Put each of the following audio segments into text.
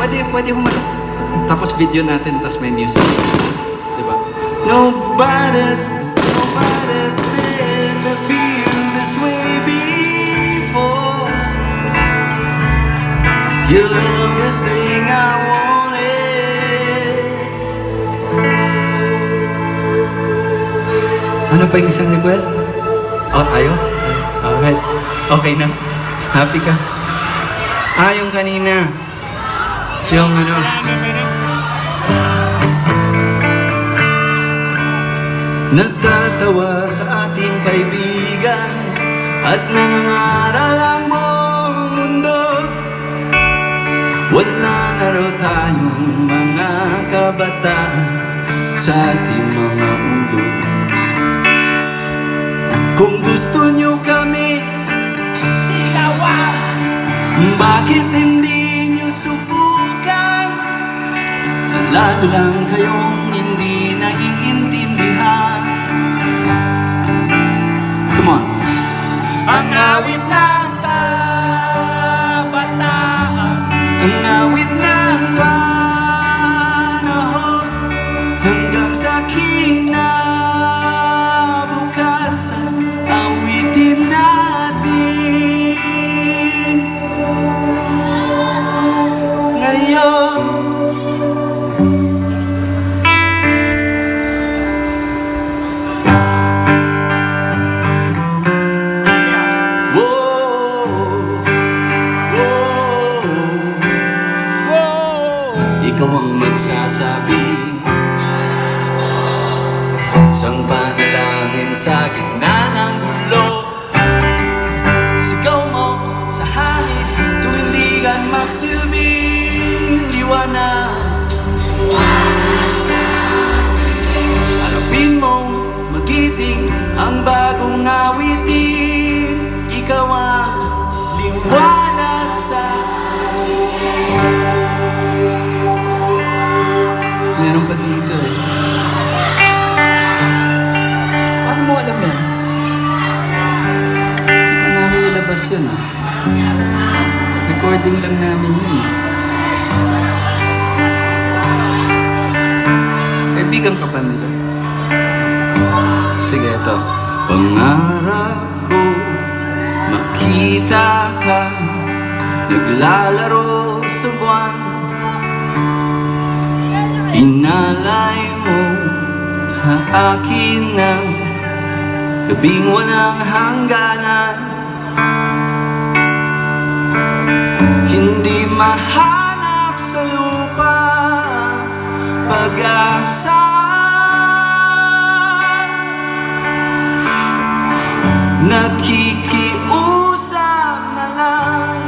pwede tapos video natin, tapos may music. Diba? Nobody's made me feel this way before. You're everything I wanted. Ano pa yung isang request? Oh, ayos? Alright. Okay na. Happy ka? Yung kanina. Yung ano. Nagtatawa sa ating kaibigan at nangangaral ang buong mundo. Wala na raw tayong mga kabataan sa ating mga ulo. Kung gusto nyo kami sigawan, bakit hindi nyo subukan? Lalo lang kayong hindi naiintindihan. Come on. Ang awit ng kabataan, ang awit ng panahon, hanggang sa kinabukasan, awitin natin ngayon. Ikaw ang magsasabi sang panalangin sa gitna ng gulo. Sigaw mo sa hangin, tumindigan magsilbing liwanag. Harapin mong magiting ang bagong awitin. Ikaw ang liwanag sa meron pa dito eh. Paano mo alam yan? Hindi pa namin nilabas yun ah. Recording lang namin yun eh. Kaibigan ka pa nila. Sige, ito. Pangarap ko makita ka naglalaro sa buwan. Inalay mo sa akin ng gabing walang hangganan. Hindi mahanap sa lupa pag-asa. Nakikiusap na lang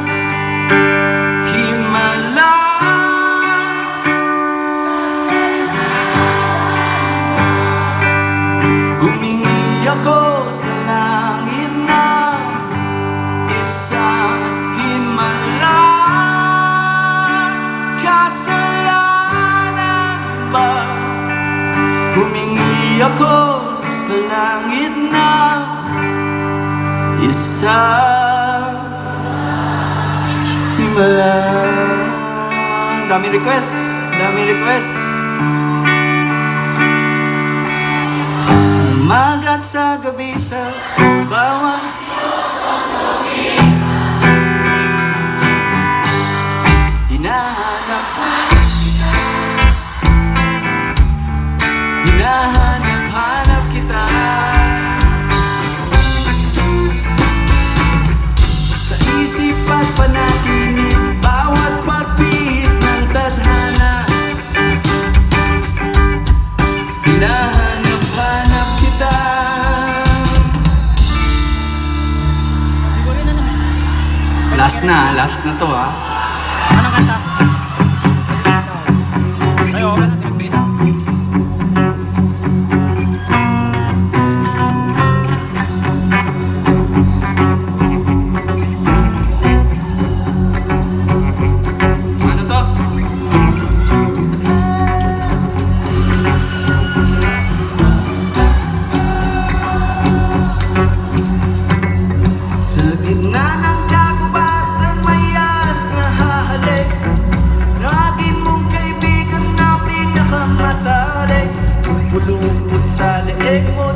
himala. Humingi ako sa langit na isang himala. Kasalanan ba? Humingi ako sa langit na isang himala. Daming request. Sa umaga at sa gabi, sa bawat hinahanap kita. Sa isip at panaginip, bawat pagpihit ng tadhana, hinahanap kita. Last na to ha. Anong kanta? Ay, okay na. Ano to? Sa gitna ng kagubatan, mayas na Galing mo